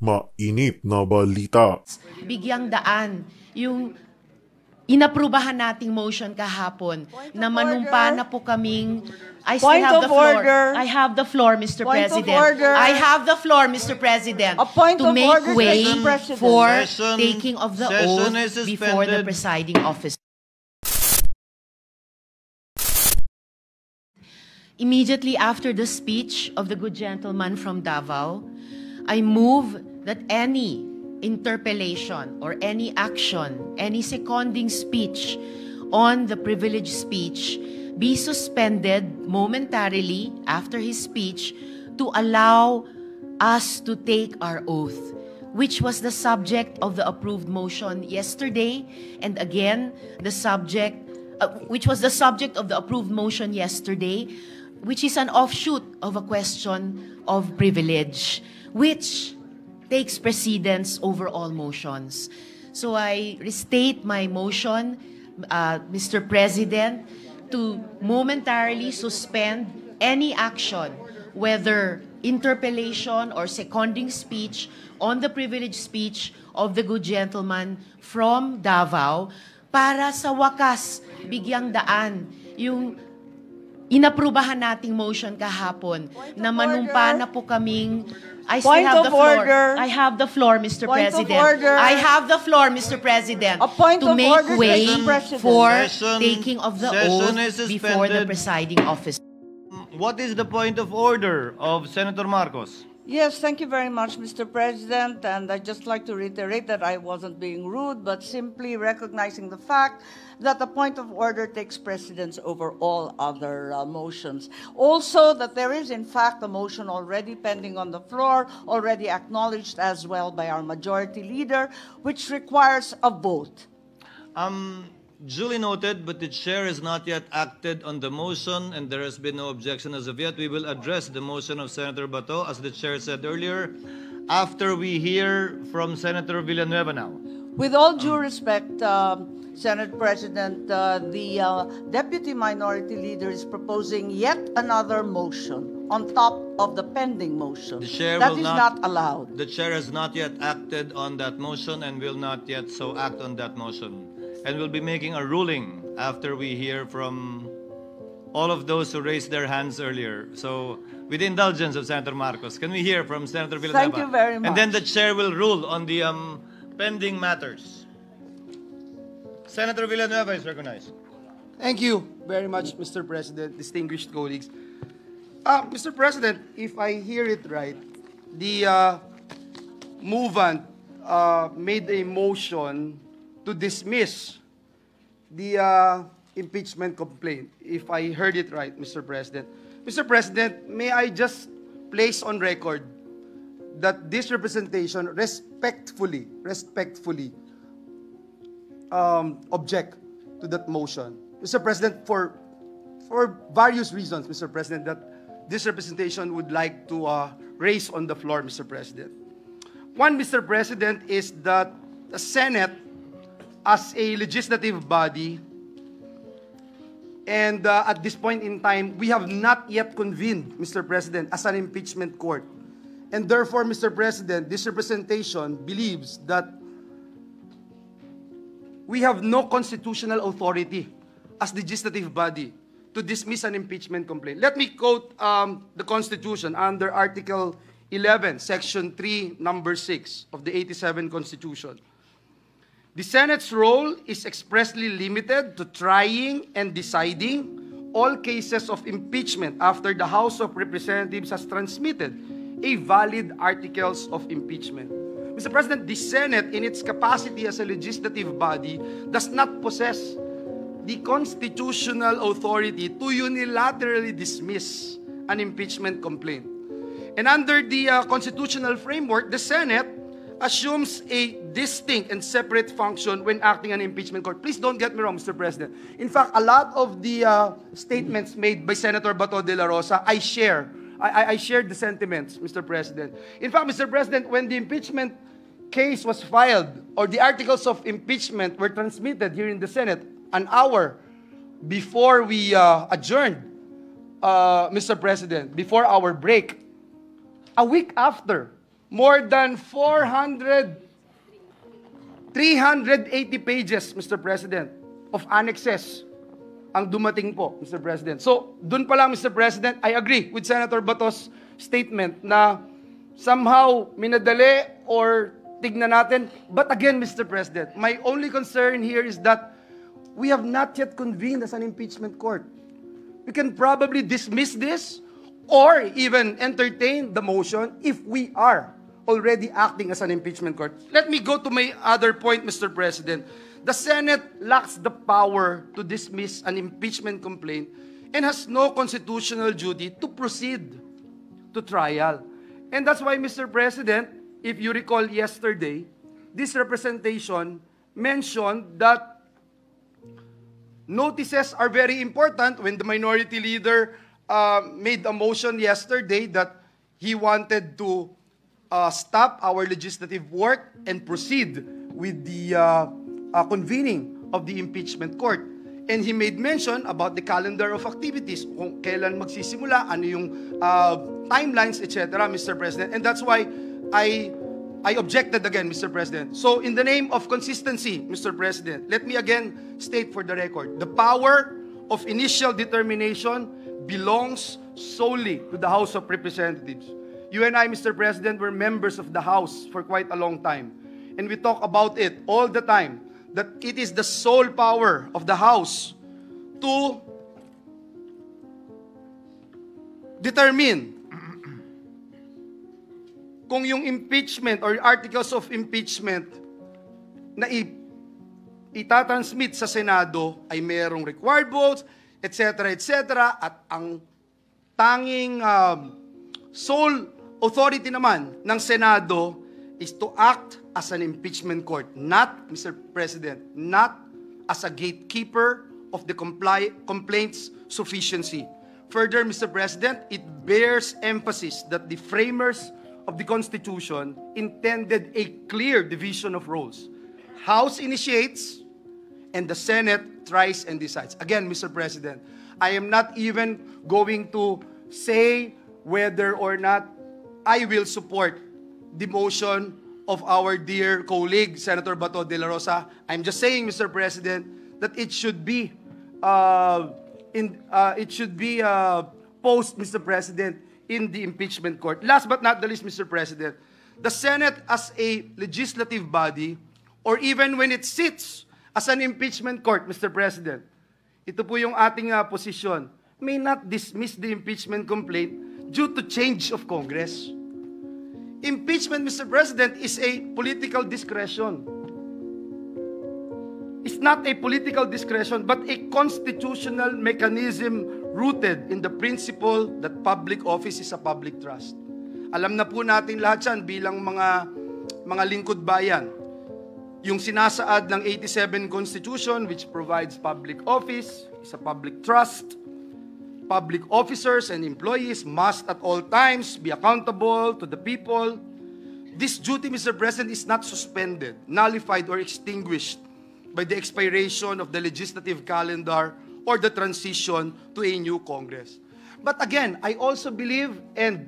mainit na balita. Bigyang daan yung inaprubahan nating motion kahapon na manumpa na po kaming I still have the floor. I have the floor, Mr. President. I have the floor, Mr. President, to make way for taking of the oath before the presiding officer. Immediately after the speech of the good gentleman from Davao, I move that any interpellation or any action, any seconding speech on the privileged speech be suspended momentarily after his speech to allow us to take our oath, which was the subject of the approved motion yesterday, and again, which was the subject of the approved motion yesterday, which is an offshoot of a question of privilege, which takes precedence over all motions. So I restate my motion, Mr. President, to momentarily suspend any action, whether interpellation or seconding speech on the privileged speech of the good gentleman from Davao, para sa wakas bigyang daan yung inaprubahan nating motion kahapon na manumpa na po kaming I still have the floor. I have the floor, Mr. President. I have the floor, Mr. President, to make way for taking of the oath before the presiding officer. What is the point of order of Senator Marcos? Yes, thank you very much, Mr. President. And I'd just like to reiterate that I wasn't being rude, but simply recognizing the fact that the point of order takes precedence over all other motions. Also, that there is, in fact, a motion already pending on the floor, already acknowledged as well by our majority leader, which requires a vote. Duly noted, but the chair has not yet acted on the motion and there has been no objection as of yet. We will address the motion of Senator Bato, as the chair said earlier, after we hear from Senator Villanueva now. With all due respect, Senate President, the Deputy Minority Leader is proposing yet another motion on top of the pending motion. The chair that will is not allowed. The chair has not yet acted on that motion and will not yet so act on that motion. And we'll be making a ruling after we hear from all of those who raised their hands earlier. So, with the indulgence of Senator Marcos, can we hear from Senator Villanueva? Thank you very much. And then the chair will rule on the pending matters. Senator Villanueva is recognized. Thank you very much, Mr. President, distinguished colleagues. Mr. President, if I hear it right, the movant made a motion to dismiss the impeachment complaint, if I heard it right, Mr. President. Mr. President, may I just place on record that this representation respectfully object to that motion. Mr. President, for various reasons, Mr. President, that this representation would like to raise on the floor, Mr. President. One, Mr. President, is that the Senate, as a legislative body, and at this point in time, we have not yet convened, Mr. President, as an impeachment court. And therefore, Mr. President, this representation believes that we have no constitutional authority as legislative body to dismiss an impeachment complaint. Let me quote the Constitution under Article 11, Section 3, Number 6 of the 87 Constitution. The Senate's role is expressly limited to trying and deciding all cases of impeachment after the House of Representatives has transmitted a valid articles of impeachment. Mr. President, the Senate, in its capacity as a legislative body, does not possess the constitutional authority to unilaterally dismiss an impeachment complaint. And under the constitutional framework, the Senate assumes a distinct and separate function when acting an impeachment court. Please don't get me wrong, Mr. President. In fact, a lot of the statements made by Senator Bato de la Rosa, I share. I shared the sentiments, Mr. President. In fact, Mr. President, when the impeachment case was filed or the articles of impeachment were transmitted here in the Senate an hour before we adjourned, Mr. President, before our break, a week after, more than 380 pages, Mr. President, of annexes ang dumating po, Mr. President. So, dun pa lang, Mr. President, I agree with Senator Bato's statement na somehow minadali or tignan natin. But again, Mr. President, my only concern here is that we have not yet convened as an impeachment court. We can probably dismiss this or even entertain the motion if we are already acting as an impeachment court. Let me go to my other point, Mr. President. The Senate lacks the power to dismiss an impeachment complaint and has no constitutional duty to proceed to trial. And that's why, Mr. President, if you recall yesterday, this representation mentioned that notices are very important when the minority leader made a motion yesterday that he wanted to stop our legislative work and proceed with the convening of the impeachment court. And he made mention about the calendar of activities, kung kailan magsisimula, ano yung timelines, etc., Mr. President. And that's why I objected again, Mr. President. So in the name of consistency, Mr. President, let me again state for the record, the power of initial determination belongs solely to the House of Representatives. You and I, Mr. President, were members of the House for quite a long time. And we talk about it all the time, that it is the sole power of the House to determine kung yung impeachment or articles of impeachment na itatransmit sa Senado ay merong required votes, etc., etc., at ang tanging sole authority naman ng Senado is to act as an impeachment court, not, Mr. President, not as a gatekeeper of the complaint's sufficiency. Further, Mr. President, it bears emphasis that the framers of the Constitution intended a clear division of roles. House initiates, and the Senate tries and decides. Again, Mr. President, I am not even going to say whether or not I will support the motion of our dear colleague, Senator Bato de la Rosa. I'm just saying, Mr. President, that it should be posed, Mr. President, in the impeachment court. Last but not the least, Mr. President, the Senate as a legislative body, or even when it sits as an impeachment court, Mr. President, ito po yung ating posisyon, may not dismiss the impeachment complaint due to change of Congress. Impeachment, Mr. President, is a political discretion. It's not a political discretion, but a constitutional mechanism rooted in the principle that public office is a public trust. Alam na po natin lahat yan bilang mga lingkod bayan. Yung sinasaad ng 87 Constitution, which provides public office, is a public trust. Public officers and employees must at all times be accountable to the people. This duty, Mr. President, is not suspended, nullified, or extinguished by the expiration of the legislative calendar or the transition to a new Congress. But again, I also believe and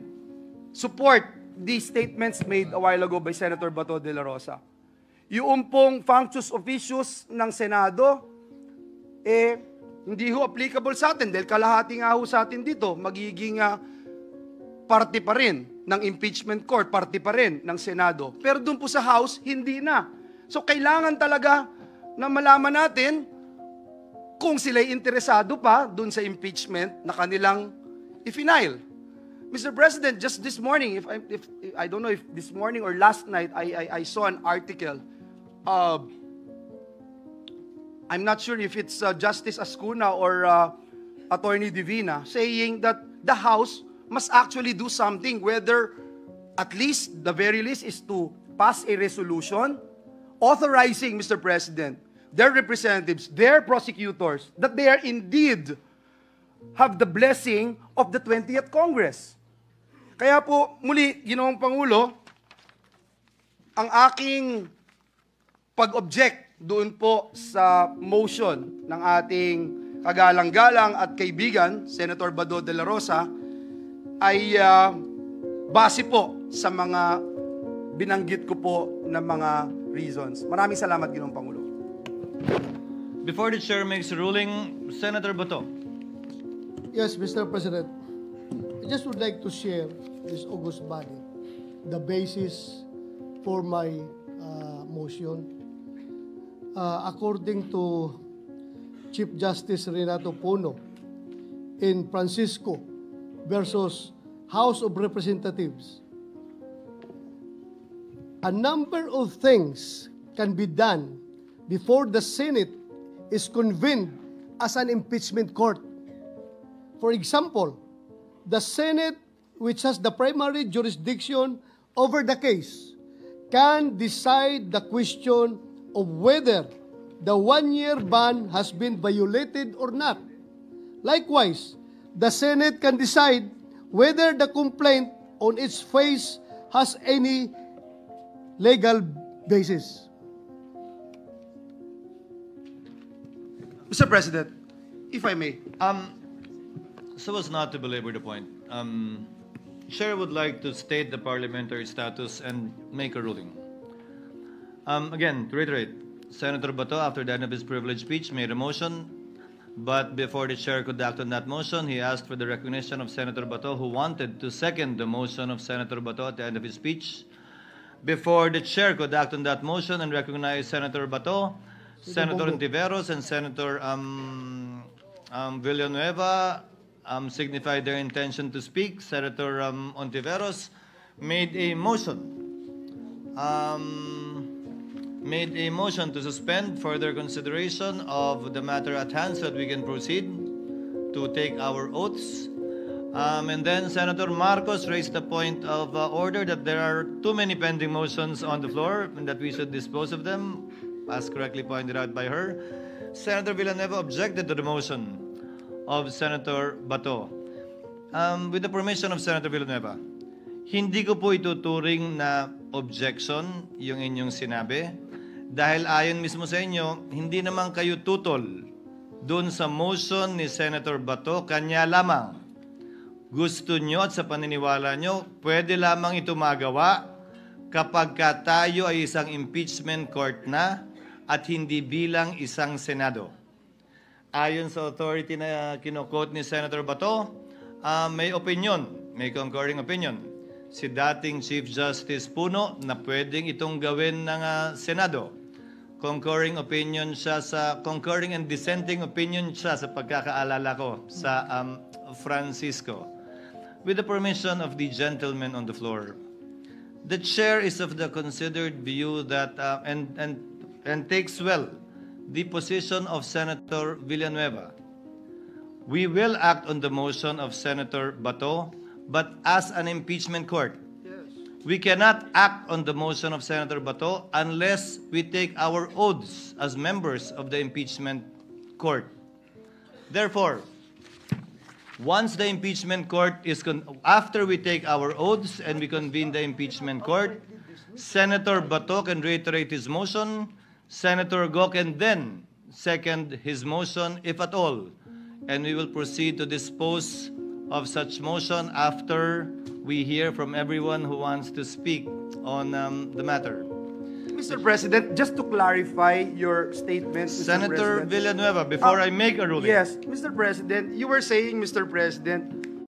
support the statements made a while ago by Senator Bato de la Rosa. Yung pong functus officius ng Senado, hindi ho applicable sa atin dahil kalahati nga ho sa atin dito magiging parte pa rin ng impeachment court, parte pa rin ng Senado. Pero doon po sa House, hindi na. So kailangan talaga na malaman natin kung sila'y interesado pa doon sa impeachment na kanilang i-file. Mr. President, just this morning, if I don't know if this morning or last night, I saw an article. I'm not sure if it's Justice Ascuna or Attorney Divina saying that the House must actually do something, whether at least, the very least, is to pass a resolution authorizing, Mr. President, their representatives, their prosecutors, that they are indeed have the blessing of the 20th Congress. Kaya po, muli, Ginoong Pangulo, ang aking pag-object doon po sa motion ng ating kagalang-galang at kaibigan, Senator Bato de la Rosa, ay base po sa mga binanggit ko po ng mga reasons. Maraming salamat, Ginoong Pangulo. Before the chair makes a ruling, Senator Bato. Yes, Mr. President. I just would like to share this August body, the basis for my motion. According to Chief Justice Renato Pono in Francisco versus House of Representatives, a number of things can be done before the Senate is convened as an impeachment court. For example, the Senate, which has the primary jurisdiction over the case, can decide the question of whether the one-year ban has been violated or not. Likewise, the Senate can decide whether the complaint on its face has any legal basis. Mr. President, if I may. So as not to belabor the point, Chair would like to state the parliamentary status and make a ruling. Again, to reiterate, Senator Bato, after the end of his privileged speech, made a motion, but before the Chair could act on that motion, he asked for the recognition of Senator Bato, who wanted to second the motion of Senator Bato at the end of his speech. Before the Chair could act on that motion and recognize Senator Bato, Senator Ontiveros and Senator Villanueva signified their intention to speak. Senator Ontiveros made a motion. Made a motion to suspend further consideration of the matter at hand so that we can proceed to take our oaths. And then Senator Marcos raised the point of order that there are too many pending motions on the floor and that we should dispose of them, as correctly pointed out by her. Senator Villanueva objected to the motion of Senator Bato. With the permission of Senator Villanueva, hindi ko po ituturing na objection yung inyong sinabi dahil ayon mismo sa inyo, hindi naman kayo tutol doon sa motion ni Senator Bato, kanya lamang. Gusto nyo at sa paniniwala nyo, pwede lamang ito magawa kapag tayo ay isang impeachment court na at hindi bilang isang Senado. Ayon sa authority na kino-quote ni Senator Bato, may opinion, may concurring opinion, si dating Chief Justice Puno na pwedeng itong gawin ng Senado. Concurring and dissenting opinion siya sa pagkakaalala ko sa Francisco. With the permission of the gentleman on the floor, the chair is of the considered view that and takes well the position of Senator Villanueva. We will act on the motion of Senator Bato, but as an impeachment court. We cannot act on the motion of Senator Bato unless we take our oaths as members of the impeachment court. Therefore, once the impeachment court after we take our oaths and we convene the impeachment court, Senator Bato can reiterate his motion, Senator Go can then second his motion, if at all, and we will proceed to dispose of such motion after we hear from everyone who wants to speak on the matter. Mr. President, just to clarify your statement, Senator Villanueva, before I make a ruling. Yes, Mr. President, you were saying, Mr. President,